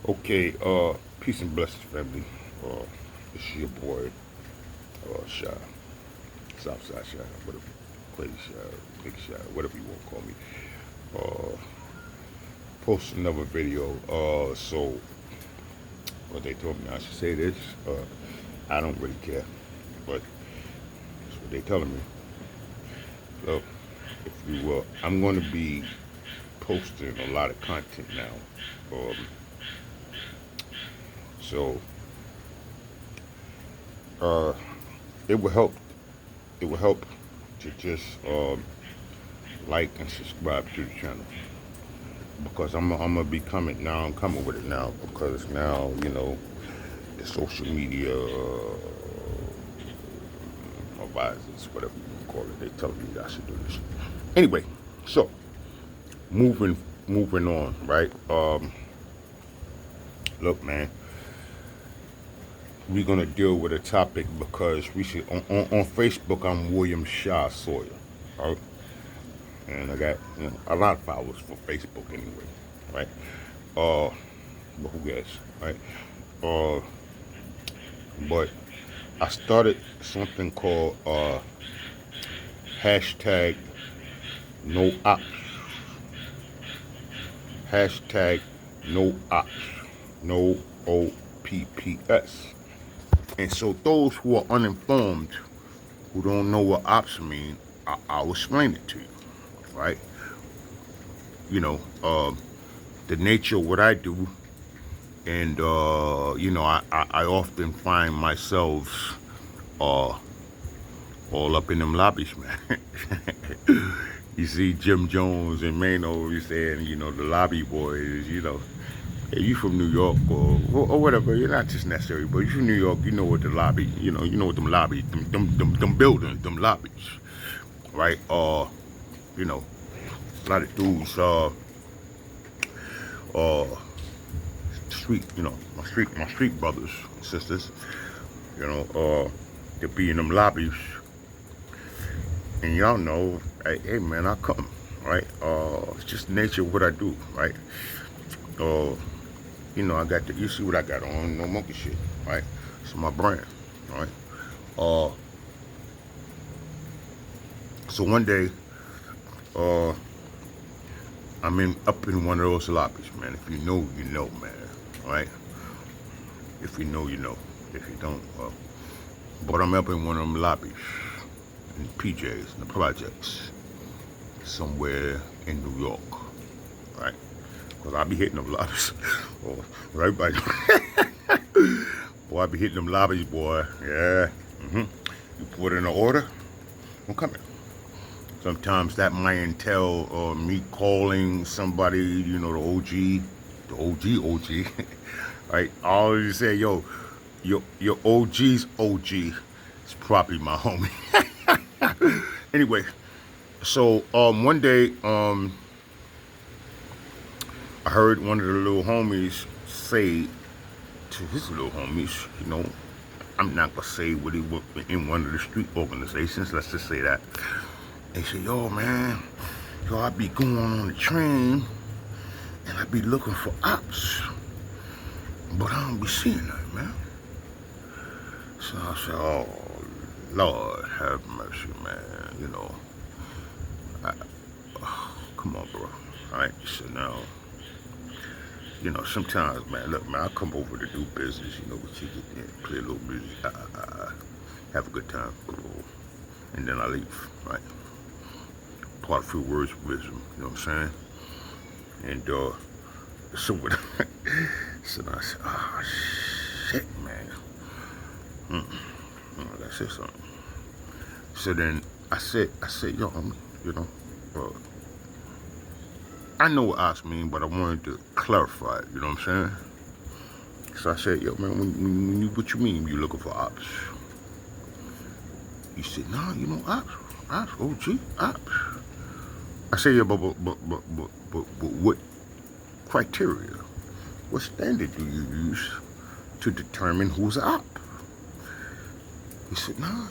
Okay, peace and blessings, family. It's your boy, Shy, Southside Shy, whatever, Crazy Shy, Big Shy, whatever you want to call me. Uh, Post another video. So what they told me I should say this. I don't really care, but that's what they telling me. So, if you will, I'm going to be posting a lot of content now. So, uh, it will help. It will help to just like and subscribe to the channel because I'm gonna be coming now. I'm coming with it now because now the social media advisors, whatever you want to call it, they tell me I should do this. Anyway, so moving moving on, right? Look, man, we're gonna deal with a topic because we should on Facebook. I'm William Shaw Sawyer, right? And I got a lot of followers for Facebook anyway, right? But who cares, right? Uh, but I started something called hashtag no ops, hashtag no ops, no OPPS. And so those who are uninformed, who don't know what ops mean, I'll explain it to you, right? You know, the nature of what I do, and I often find myself all up in them lobbies, man. You see Jim Jones and Mano, you saying, the lobby boys, hey, you from New York or whatever. You're not just necessary, but you from New York, you know what the lobby, you know what them lobbies, them buildings, them lobbies, right? You know, a lot of dudes, uh, street, my street brothers, sisters, they be in them lobbies, and y'all know, hey man, I come, right? It's just the nature of what I do, right? Uh, I got you see what I got on, no monkey shit, right? It's my brand, right? Uh, so one day, uh, up in one of those lobbies, man. If you know, you know, man, right? If you know, you know. If you don't, well. But I'm up in one of them lobbies, in PJs, in the projects, somewhere in New York, right? Because I be hitting them lobbies. Right, buddy? Boy, I be hitting them lobbies, boy. Yeah. You put in an order, I'm coming. Sometimes that might entail me calling somebody, the OG, right? I always say, yo, your OG's OG is probably my homie. Anyway, so one day, I heard one of the little homies say to his little homies, I'm not gonna say what he was in one of the street organizations. Let's just say that. They say, yo, man, I be going on the train and I be looking for ops, but I don't be seeing nothing, man. So I said, oh, Lord, have mercy, man. Come on, bro. All right, so now, sometimes, man, look, man, I come over to do business, with you, play a little music, have a good time, and then I leave, right? Part a few words of wisdom, you know what I'm saying? And so what? So I said, oh shit, man. I said something. So then I said, yo, I know what ops mean, but I wanted to clarify it, you know what I'm saying? So I said, yo, man, what you mean you looking for ops? He said, nah, ops, OG, ops. I said, yeah, but what criteria, what standard do you use to determine who's an op? He said, nah,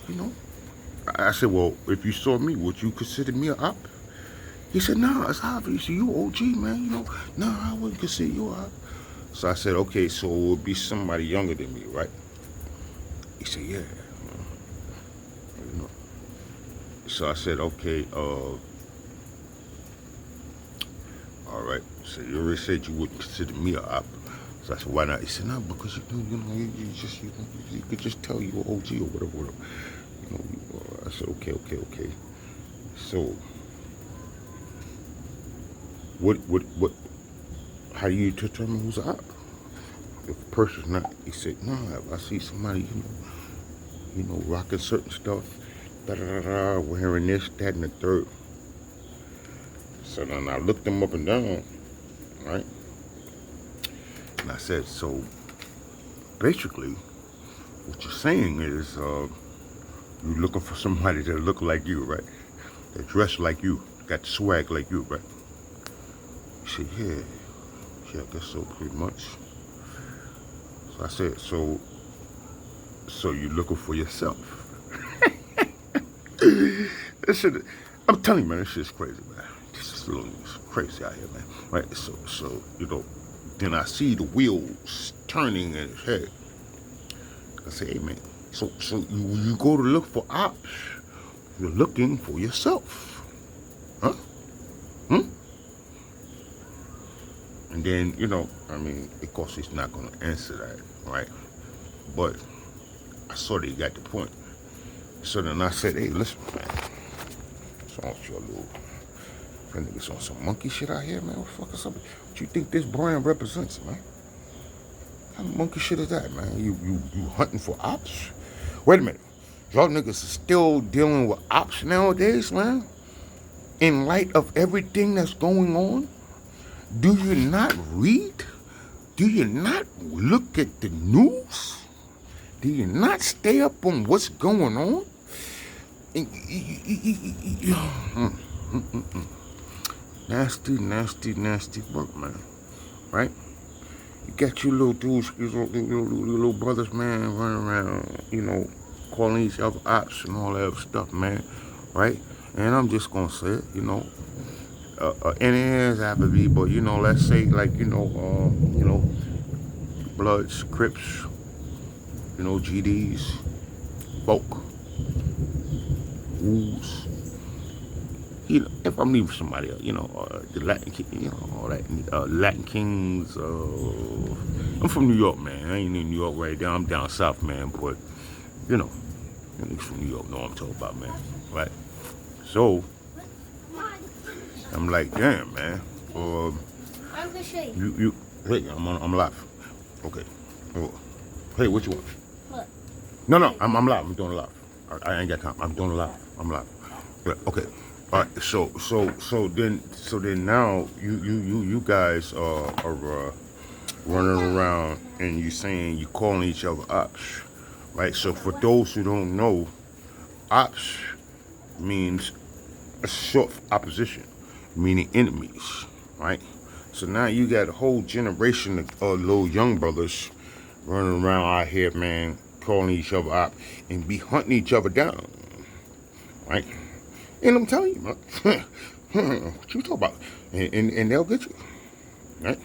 I said, well, if you saw me, would you consider me an op? He said, nah, it's obvious. You OG, man, nah, I wouldn't consider you an op. So I said, okay, so it would be somebody younger than me, right? He said, yeah. You know. So I said, okay, all right. So you already said you wouldn't consider me a op. So I said, why not? He said, no, because you could just tell you an OG or whatever. I said, okay. So, what? How do you determine who's a op? If a person's not, he said, no, if I see somebody, rocking certain stuff, wearing this, that, and the third. So then I looked them up and down, right? And I said, so basically, what you're saying is you're looking for somebody that look like you, right? That dress like you, got the swag like you, right? He said, yeah, I guess so, pretty much. So I said, so you're looking for yourself. This shit, I'm telling you, man, this shit's crazy, man. This is a little crazy out here, man. Right? So then I see the wheels turning in his head. I say, hey, man, so you go to look for ops, you're looking for yourself. Huh? And then, of course he's not going to answer that, right? But I sort of got the point. So then I said, hey, listen, man. So I want you a little, that nigga's on some monkey shit out here, man. What the fuck is up? What you think this brand represents, man? What kind of monkey shit is that, man? You hunting for ops? Wait a minute. Y'all niggas are still dealing with ops nowadays, man? In light of everything that's going on? Do you not read? Do you not look at the news? Do you not stay up on what's going on? Nasty work, man. Right? You got your little dudes, your little brothers, man, running around, calling each other ops and all that other stuff, man. Right? And I'm just gonna say it, and it is Applebee, but let's say like Bloods, Crips, GDs, folk, Wolves. If I'm leaving somebody else, the Latin King, all that, Latin Kings. I'm from New York, man. I ain't in New York right now. I'm down south, man. But niggas from New York know what I'm talking about, man. Right? So I'm like, damn, man. Hey, I'm live. Okay. Oh. Hey, what you want? What? No, I'm live. I'm doing a live. I ain't got time. I'm doing a live. I'm live. Yeah, okay. All right. So then now you guys are running around and you saying you calling each other ops, right? So for those who don't know, ops means a short for opposition, meaning enemies, right? So now you got a whole generation of little young brothers running around out here, man, calling each other out and be hunting each other down, right? And I'm telling you, man, what you talking about? And they'll get you, right?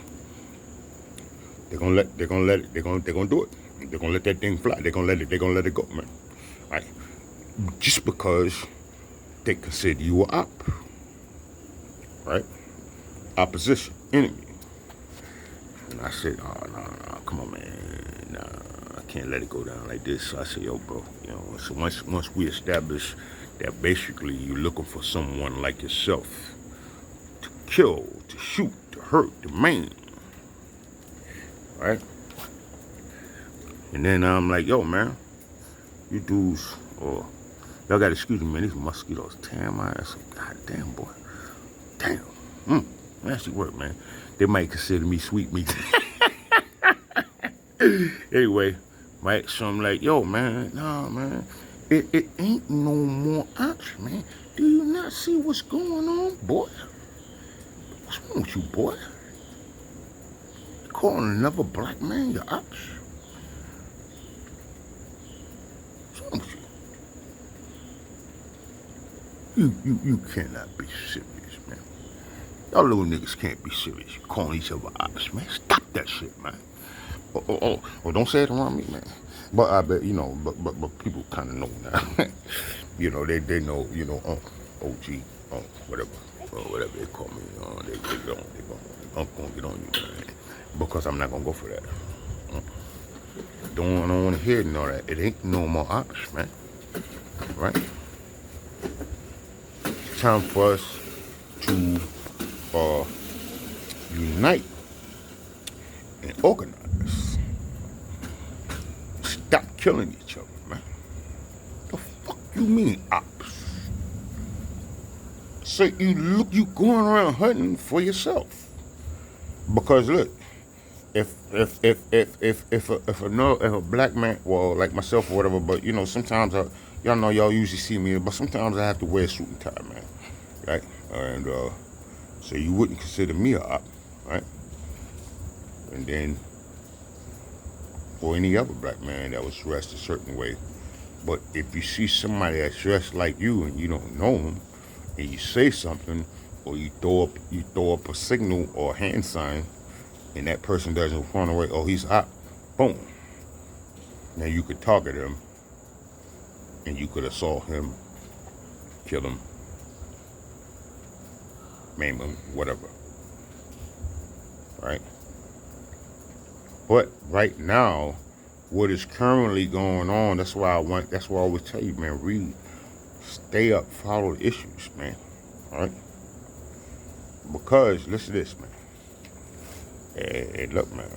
They're gonna do it. They're gonna let that thing fly. They're gonna let it go, man, right? Just because they consider you a op, right? Opposition, enemy. And I said, oh, no, come on, man. Nah, I can't let it go down like this. So I said, yo, bro, so once we establish that basically you're looking for someone like yourself to kill, to shoot, to hurt, to maim, right? And then I'm like, yo, man, you dudes, y'all gotta excuse me, man, these mosquitoes tearing my ass up. God damn, boy. Damn. Nasty work, man. They might consider me sweet meat. Anyway, right, so I'm like, yo, man, nah, man. It ain't no more ops, man. Do you not see what's going on, boy? What's wrong with you, boy? You calling another black man your ops? What's wrong with you? You cannot be serious, man. Y'all little niggas can't be serious. You calling each other ops, man. Stop that shit, man. man. Oh, don't say it around me, man. But I bet, but people kind of know now. They know, OG, whatever, or whatever they call me. I'm gonna get on you, man, because I'm not gonna go for that. I don't want to hear no that. It ain't no more options, man. Right? It's time for us to unite and organize. Stop killing each other, man. The fuck you mean ops? So you going around hunting for yourself. Because look, if a black man, well, like myself or whatever, but sometimes y'all know y'all usually see me, but sometimes I have to wear a suit and tie, man, right? And so you wouldn't consider me a op, right? And then or any other black man that was dressed a certain way. But if you see somebody that's dressed like you and you don't know them, and you say something, or you throw up a signal or a hand sign, and that person doesn't run away, oh, he's hot, boom. Now you could target him, and you could assault him, kill him, maim him, whatever. Right? But right now, what is currently going on, that's why I always tell you, man, read, stay up, follow the issues, man. All right? Because, listen to this, man. Hey, look, man,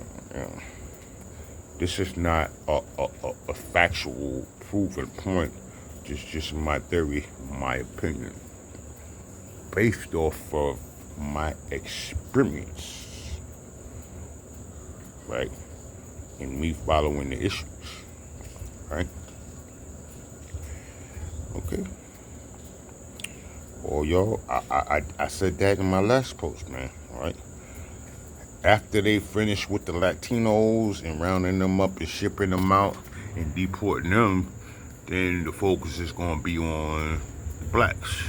this is not a factual proven point. Just my theory, my opinion, based off of my experience, right? And me following the issues, right? Okay. Well, y'all, I said that in my last post, man, all right? After they finish with the Latinos and rounding them up and shipping them out and deporting them, then the focus is going to be on the blacks.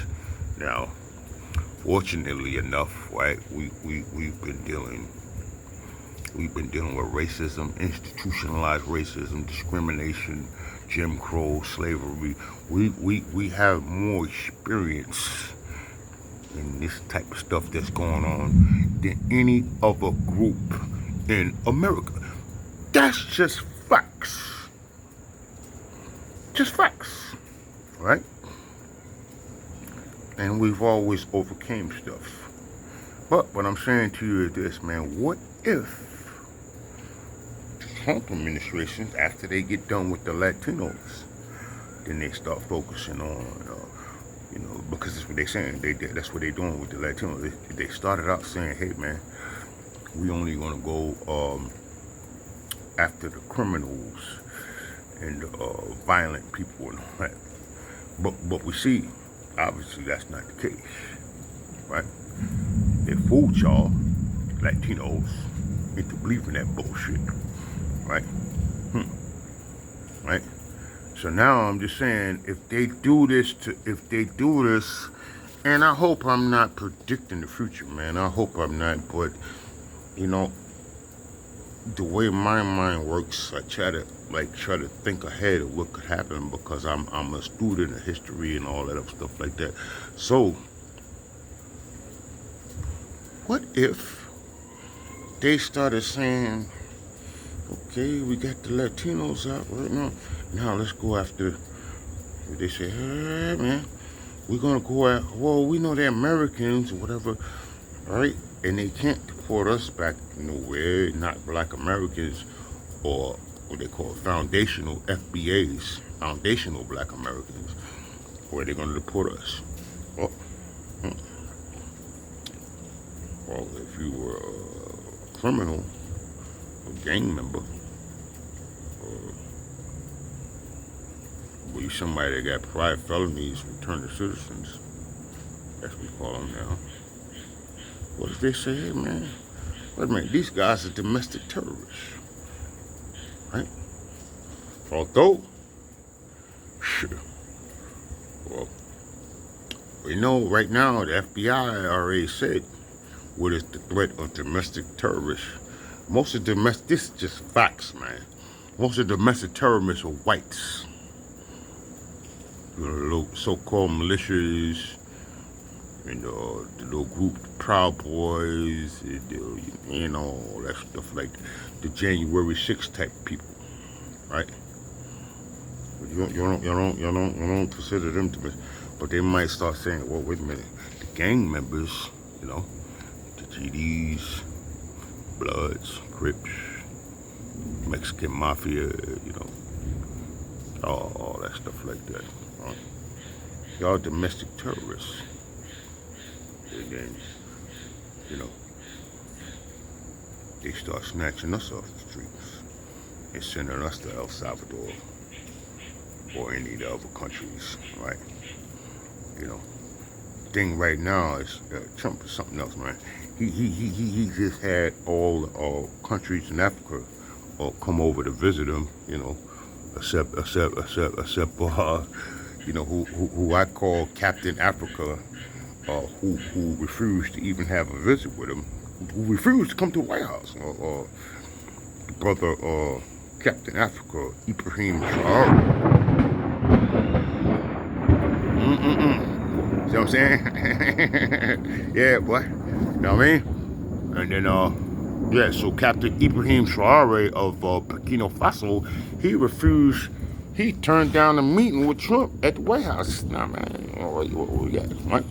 Now, fortunately enough, right, we've been dealing with racism, institutionalized racism, discrimination, Jim Crow, slavery. We have more experience in this type of stuff that's going on than any other group in America. That's just facts. Just facts, right? And we've always overcame stuff. But what I'm saying to you is this, man, what if the Trump administration, after they get done with the Latinos, then they start focusing on because that's what they're saying. That's what they're doing with the Latinos. They started out saying, hey, man, we only going to go after the criminals and violent people and all that. But we see, obviously, that's not the case, right? They fooled y'all, Latinos, into believing that bullshit, right? Right? So now I'm just saying, if they do this, and I hope I'm not predicting the future, man. I hope I'm not, but the way my mind works, I try to think ahead of what could happen because I'm a student of history and all that other stuff like that. So, what if they started saying, okay, we got the Latinos out right now. Now let's go after. They say, hey, man, we're gonna go at. Well, we know they're Americans or whatever, right? And they can't deport us back nowhere. Not Black Americans or what they call foundational FBAs, foundational Black Americans. Where they're gonna deport us? Well, if you were a criminal, a gang member, or you somebody that got prior felonies, returned to citizens, that's what we call them now. What if they say, hey, man, wait a minute, these guys are domestic terrorists, right? Although, well, we know right now the FBI already said what is the threat of domestic terrorists Most of the this is just facts, man. Most of the domestic terrorists are whites. You know, the so-called militias, and the little group, the Proud Boys, and all that stuff like the January 6th type people, right? You don't consider them to be, but they might start saying, well, wait a minute, the gang members, you know, the GDs, Bloods, Crips, Mexican Mafia, you know, all that stuff like that. Right? Y'all domestic terrorists. And then, you know, they start snatching us off the streets and sending us to El Salvador or any of the other countries, right? You know, thing right now is Trump is something else, man. He just had all the countries in Africa come over to visit him, you know, except you know, who I call Captain Africa, who refused to even have a visit with him, who refused to come to the White House, brother Captain Africa, Ibrahim Traore. See what I'm saying? Yeah, boy. You know what I mean? And then, yeah, so Captain Ibrahim Traore of Burkina Faso, he refused, he turned down a meeting with Trump at the White House. Nah, man, what we got, right?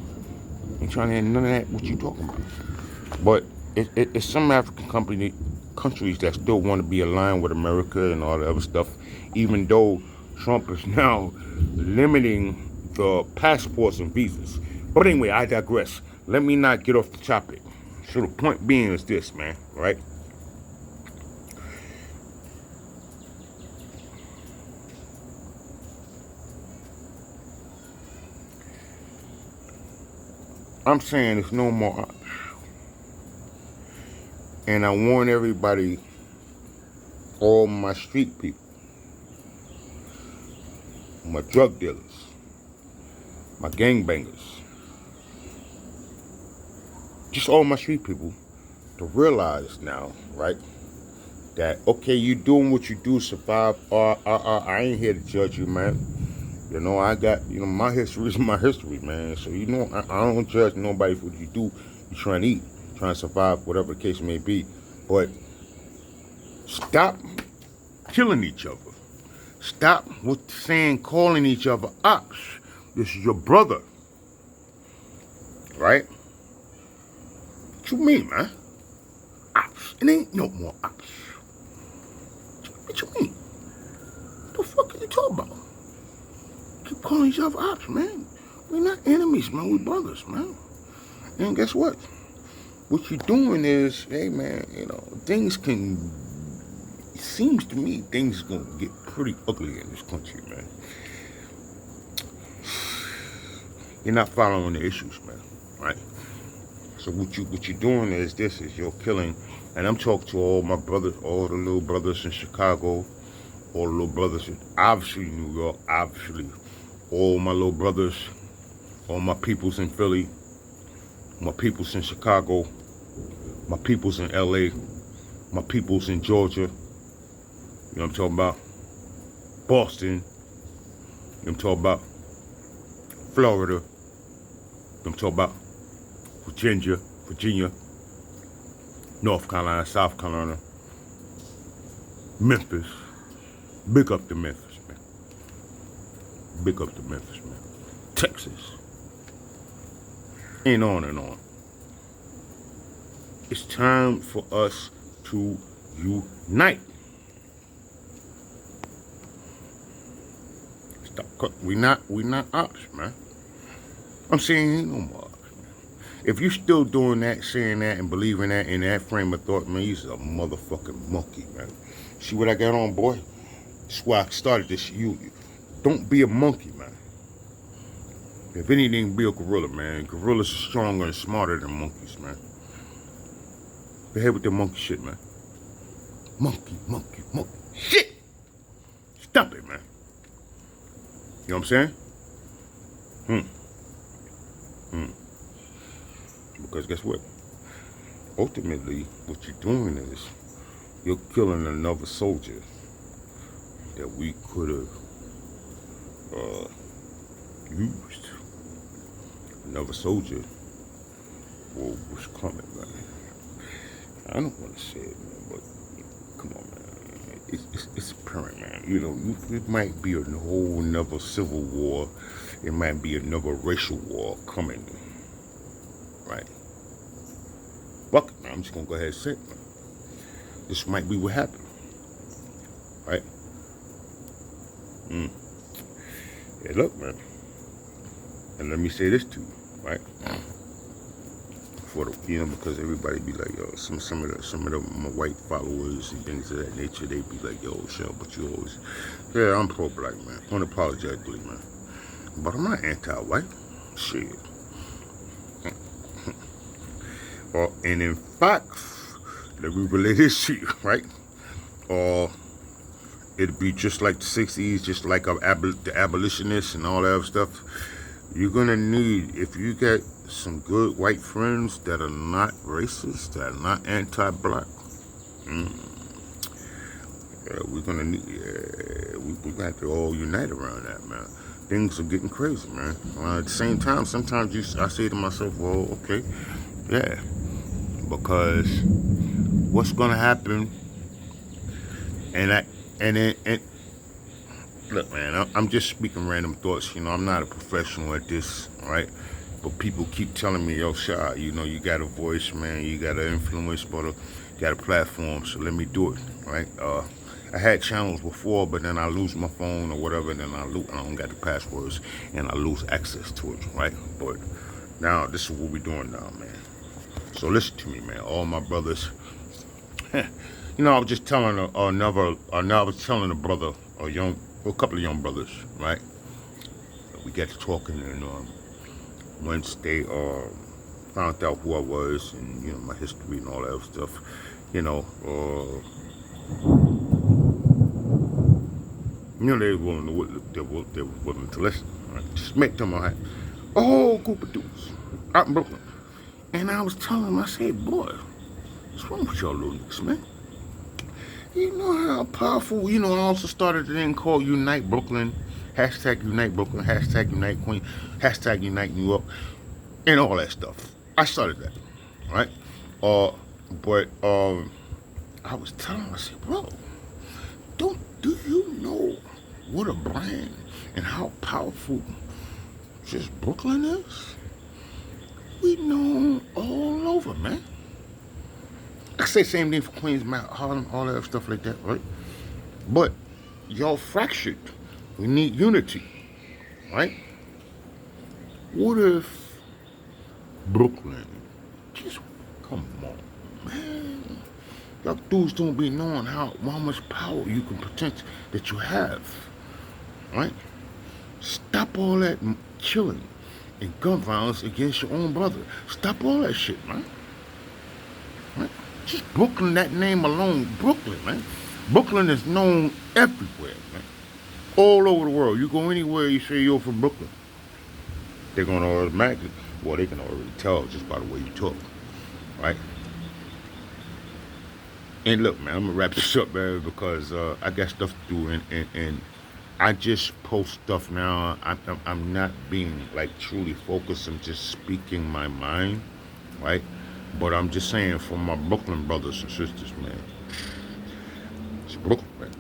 Ain't trying to hear none of that, what you talking about. But it's some African countries that still want to be aligned with America and all the other stuff, even though Trump is now limiting the passports and visas. But anyway, I digress. Let me not get off the topic. So the point being is this, man, right? I'm saying there's no more options. And I warn everybody, all my street people, my drug dealers, my gangbangers, just all my street people, to realize now, right, that, okay, you doing what you do, survive, I ain't here to judge you, man. You know, I got, you know, my history is my history, man. So, you know, I don't judge nobody for what you do. You're trying to eat, trying to survive, whatever the case may be. But stop killing each other. Stop with saying, calling each other ops. This is your brother. Right? What you mean, man? Ops. It ain't no more ops. What you mean? What the fuck are you talking about? Keep calling each other ops, man. We're not enemies, man. We're brothers, man. And guess what? What you're doing is, hey, man, you know, things can, it seems to me, things are going to get pretty ugly in this country, man. You're not following the issues, man, right? So what you're doing is this, is you're killing, and I'm talking to all my brothers, all the little brothers in Chicago, all the little brothers in, obviously, New York, obviously, all my little brothers, all my peoples in Philly, my peoples in Chicago, my peoples in LA, my peoples in Georgia, you know what I'm talking about? Boston, you know what I'm talking about? Florida, you know what I'm talking about? Virginia, North Carolina, South Carolina, Memphis. Big up to Memphis, man. Big up to Memphis, man. Texas. And on and on. It's time for us to unite. Stop. We not ops, man. I'm saying ain't no more ops, man. If you still doing that, saying that, and believing that in that frame of thought, man, you's a motherfucking monkey, man. See what I got on, boy? That's why I started this. You don't be a monkey, man. If anything, be a gorilla, man. Gorillas are stronger and smarter than monkeys, man. Behave with the monkey shit, man. Monkey. Shit! Stop it, man. You know what I'm saying? Because guess what? Ultimately, what you're doing is You're killing another soldier that we could have used. Another soldier was coming, man. I don't want to say it, man, but come on, man. It's apparent, man. You know, it might be a whole another civil war. It might be another racial war coming, right? Fuck it, man. I'm just gonna go ahead and say it, man. This might be what happened, right? Yeah, look, man. And let me say this to you, right? For the, because everybody be like, yo, some of my white followers and things of that nature, they be like, yo, Shell, but you always, yeah, I'm pro-black, man, unapologetically, man, but I'm not anti-white, shit. And in fact, let me relate this to you, right? Or it'd be just like the '60s, just like the abolitionists and all that other stuff. You're gonna need, if you get some good white friends that are not racist, that are not anti-black, we're gonna need, we're gonna have to all unite around that, man. Things are getting crazy, man. At the same time, sometimes I say to myself, well, okay, yeah, because what's gonna happen? And look, man, I'm just speaking random thoughts. I'm not a professional at this, right? But people keep telling me, yo, Shy, you got a voice, man. You got an influence, but you got a platform, so let me do it, right? I had channels before, but then I lose my phone or whatever, and then I don't got the passwords, and I lose access to it, right? But now, this is what we're doing now, man. So listen to me, man. All my brothers. I was just telling I was telling a brother, a couple of young brothers, right? We got to talking, and once they found out who I was and my history and all that other stuff, they were willing to listen. Right? Just make them a whole group of dudes out in Brooklyn, and I was telling them, I said, boy, what's wrong with y'all little niggas, man? You know how powerful, I also started a thing called Unite Brooklyn, hashtag Unite Brooklyn, hashtag Unite Queen, hashtag Unite New York, and all that stuff. I started that, right? But I was telling him, I said, bro, do you know what a brand and how powerful just Brooklyn is? We known all over, man. I say same thing for Queens, Harlem, all that stuff like that, right? But y'all fractured. We need unity, right? What if Brooklyn, just come on, man. Y'all dudes don't be knowing how much power you can pretend that you have, right? Stop all that killing and gun violence against your own brother. Stop all that shit, man. Right? Just Brooklyn, that name alone, Brooklyn, man. Brooklyn is known everywhere, man. All over the world. You go anywhere, you say you're from Brooklyn. They're going to automatically, well, they can already tell just by the way you talk, right? And look, man, I'm going to wrap this up, man, because I got stuff to do, and I just post stuff now. I'm not being, like, truly focused. I'm just speaking my mind, right? But I'm just saying for my Brooklyn brothers and sisters, man. It's Brooklyn, man.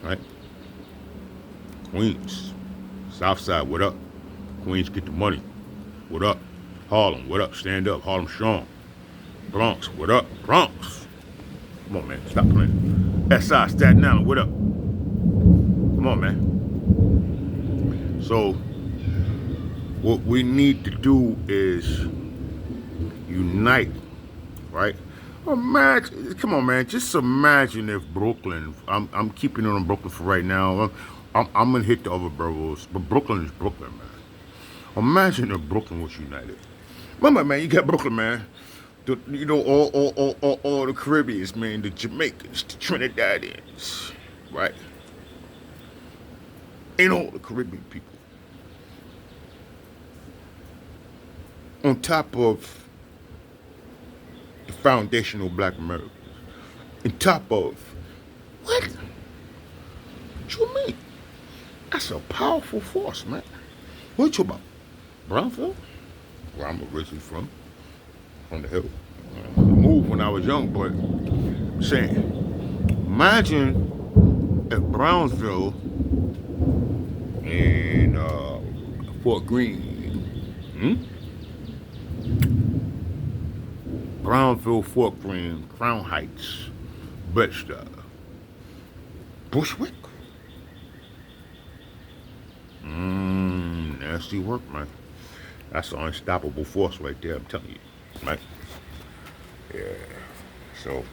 Right? Queens. Southside, what up? Queens, get the money. What up? Harlem, what up? Stand up. Harlem strong. Bronx, what up? Bronx. Come on, man. Stop playing. SI, Staten Island, what up? Come on, man. So, what we need to do is unite, right? Imagine, come on, man. Just imagine if Brooklyn. I'm keeping it on Brooklyn for right now. I'm gonna hit the other boroughs, but Brooklyn is Brooklyn, man. Imagine if Brooklyn was united. Remember, man, you got Brooklyn, man. All the Caribbeans, man, the Jamaicans, the Trinidadians, right? And all the Caribbean people. On top of the foundational black Americans. on top of. What? What you mean? That's a powerful force, man. What you about? Brownsville? Where I'm originally from, on the hill. I moved when I was young, but I'm saying, imagine if Brownsville and Fort Greene, Brownsville, Fort Greene, Crown Heights, Bed-Stuy, Bushwick. Nasty work, man. That's an unstoppable force right there, I'm telling you. Right? Yeah. So,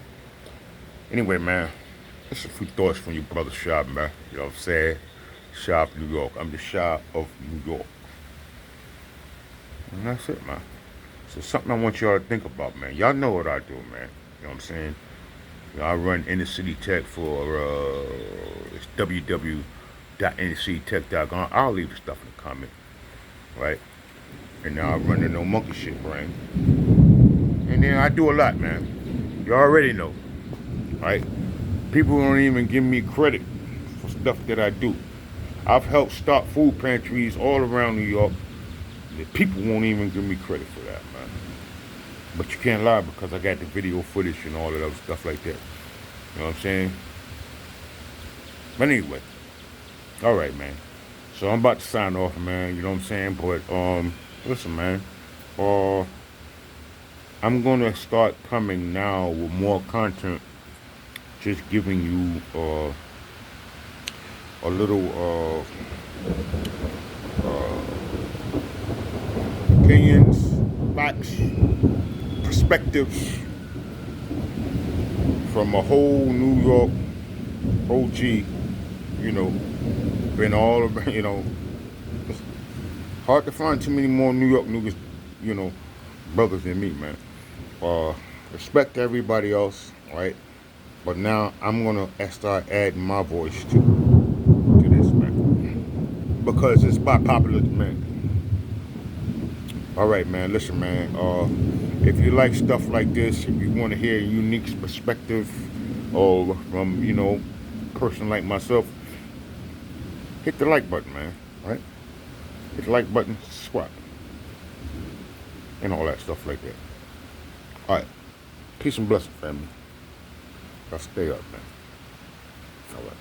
anyway, man, just a few thoughts from your brother Shab, man. You know what I'm saying? Shab, New York. I'm the Shab of New York. And that's it, man. So something I want y'all to think about, man. Y'all know what I do, man. You know what I'm saying? You know, I run Inner City Tech for it's www.innercitytech.com. I'll leave the stuff in the comment, right? And now I run the No Monkey Shit brand. And then I do a lot, man. You already know, right? People don't even give me credit for stuff that I do. I've helped start food pantries all around New York. The people won't even give me credit for that, man. But you can't lie because I got the video footage and all of that stuff like that. You know what I'm saying? But anyway, all right, man. So I'm about to sign off, man. You know what I'm saying? But listen, man. I'm gonna start coming now with more content, just giving you a little opinions, facts, perspectives from a whole New York OG, you know, been all around, you know, it's hard to find too many more New York niggas, you know, brothers than me, man. Respect to everybody else, right? But now I'm gonna start adding my voice to this, man, because it's by popular demand. All right, man. Listen, man. If you like stuff like this, if you want to hear a unique perspective, or from a person like myself, hit the like button, man. All right? Hit the like button, subscribe, and all that stuff like that. All right. Peace and blessing, family. Y'all stay up, man. All right.